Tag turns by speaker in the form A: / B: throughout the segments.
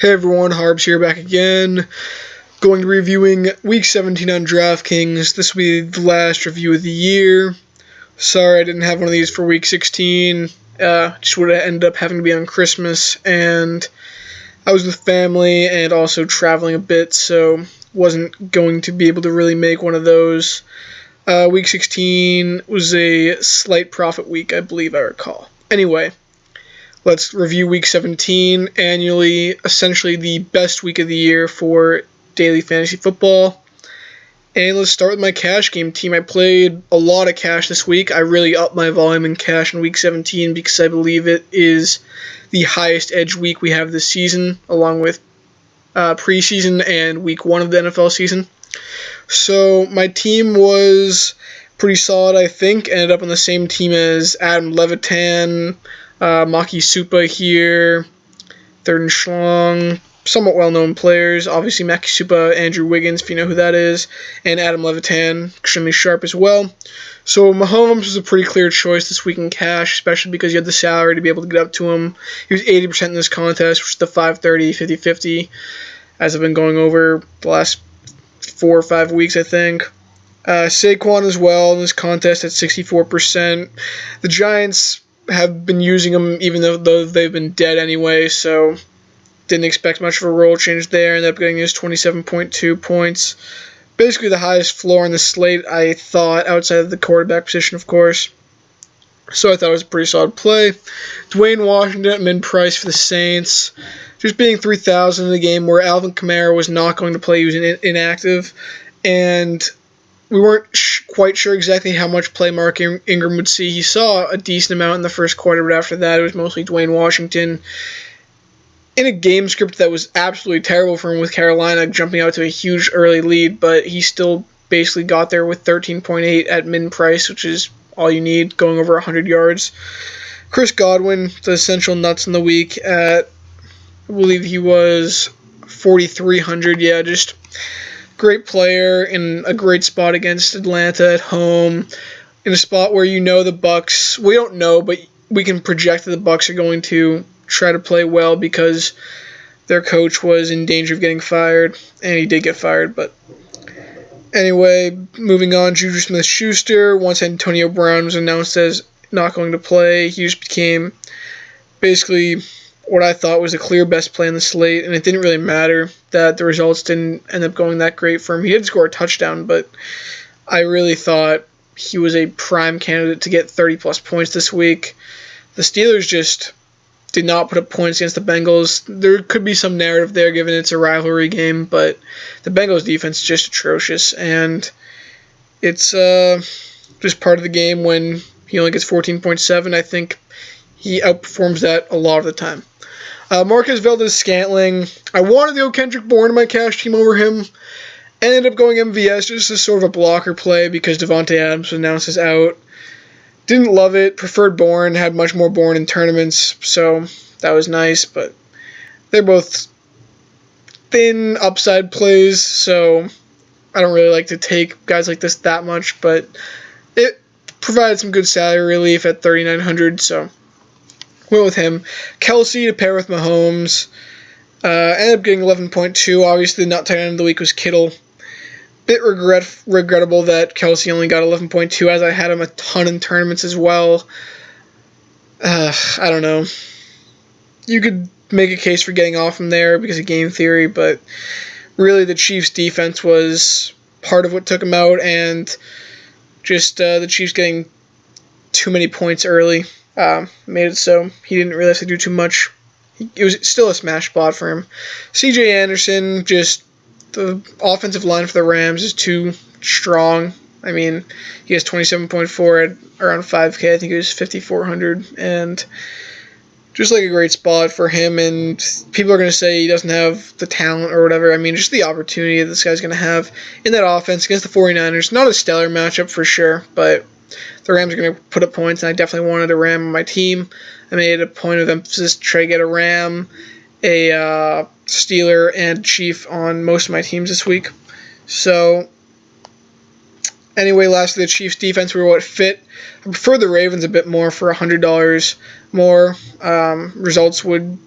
A: Hey everyone, Harbz here back again. Going to be reviewing Week 17 on Draftkings. This will be the last review of the year. Sorry I didn't have one of these for Week 16. Just would have ended up having to be on Christmas, and I was with family and also traveling a bit, so wasn't going to be able to really make one of those. Week 16 was a slight profit week, I believe I recall. Anyway, let's review Week 17, annually, essentially the best week of the year for daily fantasy football. And let's start with my cash game team. I played a lot of cash this week. I really upped my volume in cash in Week 17 because I believe it is the highest edge week we have this season, along with preseason and Week 1 of the NFL season. So my team was pretty solid, I think. Ended up on the same team as Adam Levitan, Maki Supa here, Third and Schlong, somewhat well-known players. Obviously, Maki Supa, Andrew Wiggins, if you know who that is, and Adam Levitan, extremely sharp as well. So Mahomes was a pretty clear choice this week in cash, especially because he had the salary to be able to get up to him. He was 80% in this contest, which is the 530, 50-50, as I've been going over the last 4 or 5 weeks, I think. Saquon as well in this contest at 64%. The Giants have been using him even though they've been dead anyway, so didn't expect much of a role change there. Ended up getting his 27.2 points. Basically the highest floor on the slate, I thought, outside of the quarterback position, of course. So I thought it was a pretty solid play. Dwayne Washington at mid-price for the Saints. Just being 3,000 in the game where Alvin Kamara was not going to play. He was inactive. And we weren't quite sure exactly how much play Mark Ingram would see. He saw a decent amount in the first quarter, but after that it was mostly Dwayne Washington in a game script that was absolutely terrible for him with Carolina jumping out to a huge early lead, but he still basically got there with 13.8 at min price, which is all you need, going over 100 yards. Chris Godwin, the essential nuts in the week at, I believe he was 4,300. Yeah, just great player in a great spot against Atlanta at home, in a spot where you know the Bucs. We don't know, but we can project that the Bucs are going to try to play well because their coach was in danger of getting fired, and he did get fired. But anyway, moving on, Juju Smith-Schuster. Once Antonio Brown was announced as not going to play, he just became basically what I thought was the clear best play on the slate, and it didn't really matter that the results didn't end up going that great for him. He did score a touchdown, but I really thought he was a prime candidate to get 30-plus points this week. The Steelers just did not put up points against the Bengals. There could be some narrative there given it's a rivalry game, but the Bengals defense is just atrocious, and it's just part of the game. When he only gets 14.7, I think he outperforms that a lot of the time. Marquez Valdez-Scantling. I wanted the O'Kendrick Bourne in my cash team over him. Ended up going MVS just as sort of a blocker play because Devontae Adams was announced as out. Didn't love it. Preferred Bourne. Had much more Bourne in tournaments, so that was nice. But they're both thin upside plays, so I don't really like to take guys like this that much. But it provided some good salary relief at 3,900, so went with him. Kelsey to pair with Mahomes. Ended up getting 11.2. Obviously, the not tight end of the week was Kittle. Bit regrettable that Kelsey only got 11.2, as I had him a ton in tournaments as well. I don't know. You could make a case for getting off him there because of game theory, but really the Chiefs' defense was part of what took him out, and just the Chiefs getting too many points early made it so he didn't really have to do too much. It was still a smash spot for him. C.J. Anderson, just the offensive line for the Rams is too strong. I mean, he has 27.4 at around 5K. I think it was 5,400. And just like a great spot for him. And people are going to say he doesn't have the talent or whatever. I mean, just the opportunity that this guy's going to have in that offense against the 49ers. Not a stellar matchup for sure, but the Rams are going to put up points, and I definitely wanted a Ram on my team. I made a point of emphasis to try to get a Ram, a Steeler, and Chief on most of my teams this week. So anyway, lastly, the Chiefs' defense were what fit. I prefer the Ravens a bit more for $100 more. Results would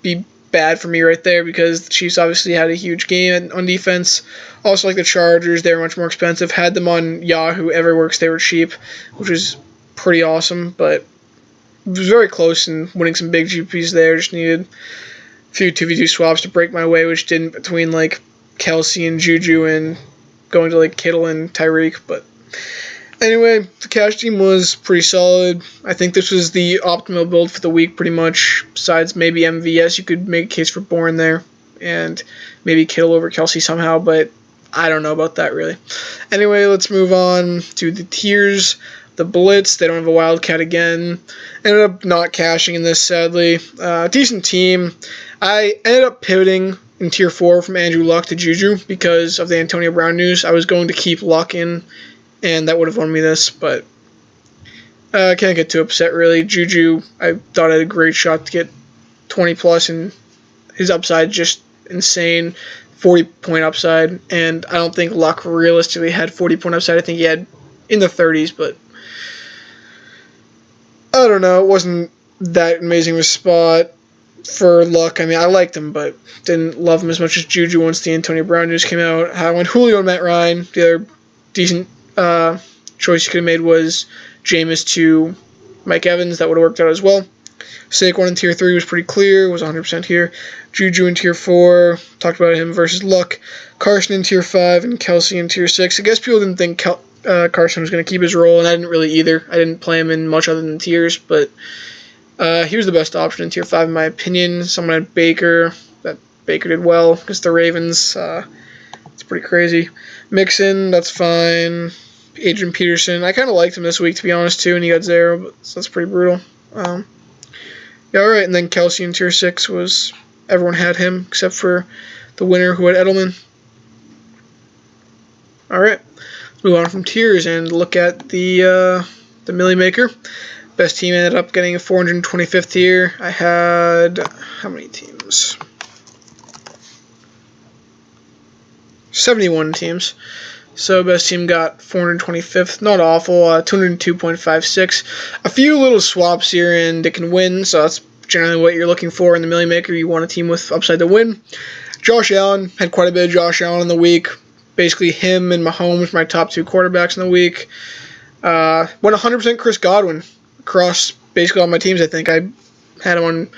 A: be bad for me right there because the Chiefs obviously had a huge game on defense. Also, like the Chargers, they were much more expensive. Had them on Yahoo everywhere because they were cheap, which was pretty awesome. But it was very close and winning some big GPs there. Just needed a few 2v2 swaps to break my way, which didn't between like Kelsey and Juju and going to like Kittle and Tyreek. But anyway, the cash team was pretty solid. I think this was the optimal build for the week pretty much. Besides maybe MVS, you could make a case for Bourne there. And maybe Kittle over Kelsey somehow, but I don't know about that really. Anyway, let's move on to the tiers. The Blitz, they don't have a Wildcat again. Ended up not cashing in this, sadly. Decent team. I ended up pivoting in Tier 4 from Andrew Luck to Juju because of the Antonio Brown news. I was going to keep Luck in, and that would have won me this, but I can't get too upset, really. Juju, I thought I had a great shot to get 20+, and his upside just insane. 40-point upside, and I don't think Luck realistically had 40-point upside. I think he had in the 30s, but I don't know. It wasn't that amazing of a spot for Luck. I mean, I liked him, but didn't love him as much as Juju once the Antonio Brown news came out. I went Julio and Matt Ryan. The other decent choice you could have made was Jameis to Mike Evans. That would have worked out as well. Saquon in Tier 3 was pretty clear, was 100% here. Juju in Tier 4, talked about him versus Luck. Carson in Tier 5 and Kelsey in Tier 6. I guess people didn't think Carson was going to keep his role, and I didn't really either. I didn't play him in much other than tiers, but he was the best option in Tier 5 in my opinion. Someone had Baker. That Baker did well against the Ravens. It's pretty crazy. Mixon, that's fine. Adrian Peterson, I kind of liked him this week, to be honest, too, and he got 0, but so that's pretty brutal. Yeah, alright, and then Kelsey in Tier 6 was, everyone had him, except for the winner who had Edelman. Alright, let's move on from tiers and look at the Millie Maker. Best team ended up getting a 425th tier. I had, how many teams? 71 teams. So best team got 425th. Not awful. 202.56. A few little swaps here and it can win. So that's generally what you're looking for in the Millie Maker. You want a team with upside to win. Josh Allen. Had quite a bit of Josh Allen in the week. Basically him and Mahomes, my top 2 quarterbacks in the week. Went 100% Chris Godwin across basically all my teams, I think. I had him on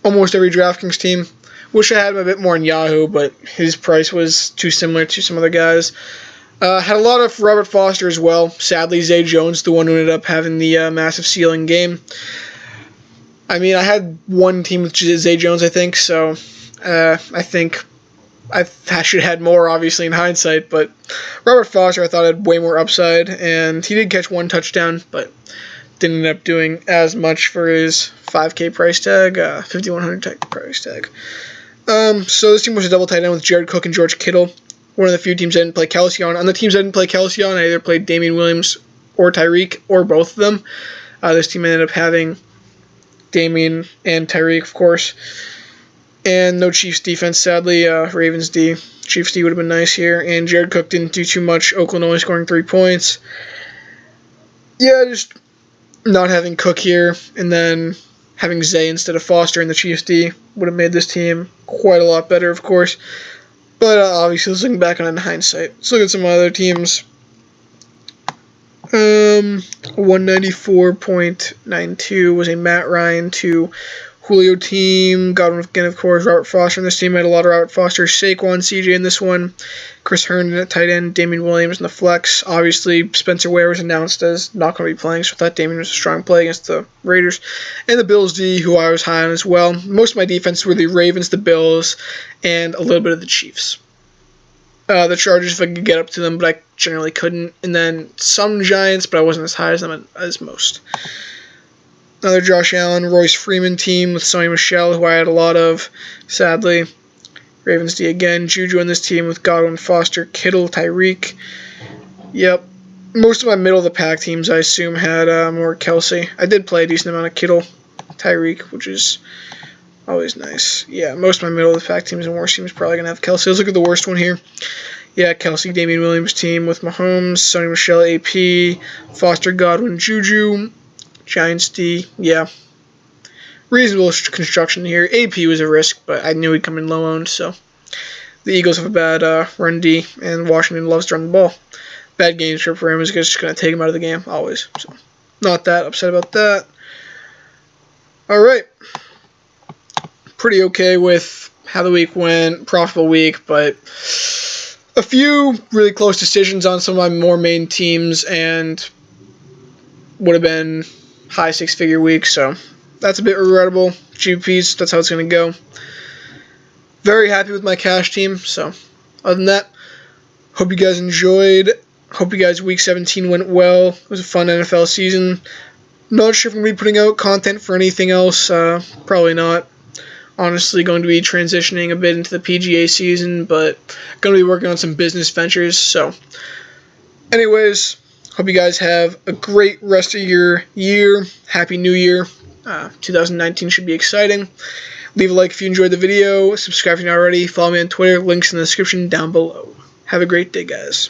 A: almost every DraftKings team. Wish I had him a bit more in Yahoo, but his price was too similar to some other guys. Had a lot of Robert Foster as well. Sadly, Zay Jones, the one who ended up having the massive ceiling game. I mean, I had one team with Zay Jones, I think, so I think I should have had more, obviously, in hindsight. But Robert Foster, I thought, had way more upside, and he did catch 1 touchdown, but didn't end up doing as much for his 5K price tag, 5,100 price tag. So this team was a double tight end with Jared Cook and George Kittle. One of the few teams I didn't play Kelsey on. On the teams I didn't play Kelsey on, I either played Damian Williams or Tyreek, or both of them. This team ended up having Damian and Tyreek, of course. And no Chiefs defense, sadly. Ravens D. Chiefs D would have been nice here. And Jared Cook didn't do too much. Oakland only scoring 3 points. Yeah, just not having Cook here. And then having Zay instead of Foster in the Chiefs D would have made this team quite a lot better, of course. But obviously, looking back on it in hindsight. Let's look at some other teams. 194.92 was a Matt Ryan to Julio team. Godwin again, of course. Robert Foster in this team. I had a lot of Robert Foster. Saquon, CJ in this one. Chris Herndon at tight end. Damian Williams in the flex. Obviously, Spencer Ware was announced as not going to be playing, so I thought Damian was a strong play against the Raiders. And the Bills D, who I was high on as well. Most of my defense were the Ravens, the Bills, and a little bit of the Chiefs. The Chargers, if I could get up to them, but I generally couldn't. And then some Giants, but I wasn't as high as them as most. Another Josh Allen, Royce Freeman team with Sonny Michel, who I had a lot of, sadly. Ravens D again. Juju on this team with Godwin, Foster, Kittle, Tyreek. Yep. Most of my middle-of-the-pack teams, I assume, had more Kelsey. I did play a decent amount of Kittle, Tyreek, which is always nice. Yeah, most of my middle-of-the-pack teams and worst teams probably going to have Kelsey. Let's look at the worst one here. Yeah, Kelsey, Damian Williams team with Mahomes, Sonny Michel, AP, Foster, Godwin, Juju, Giants D. Yeah. reasonable construction here. AP was a risk, but I knew he'd come in low owned, so the Eagles have a bad run D, and Washington loves to run the ball. Bad game script for him is just going to take him out of the game, always. So, not that upset about that. Alright. Pretty okay with how the week went. Profitable week, but a few really close decisions on some of my more main teams, and would have been high six-figure week, so that's a bit regrettable. GPs, that's how it's going to go. Very happy with my cash team, so other than that, hope you guys enjoyed. Hope you guys' week 17 went well. It was a fun NFL season. Not sure if I'm going to be putting out content for anything else. Probably not. Honestly, going to be transitioning a bit into the PGA season, but going to be working on some business ventures. So, anyways, hope you guys have a great rest of your year. Happy New Year. 2019 should be exciting. Leave a like if you enjoyed the video. Subscribe if you're not already. Follow me on Twitter. Links in the description down below. Have a great day, guys.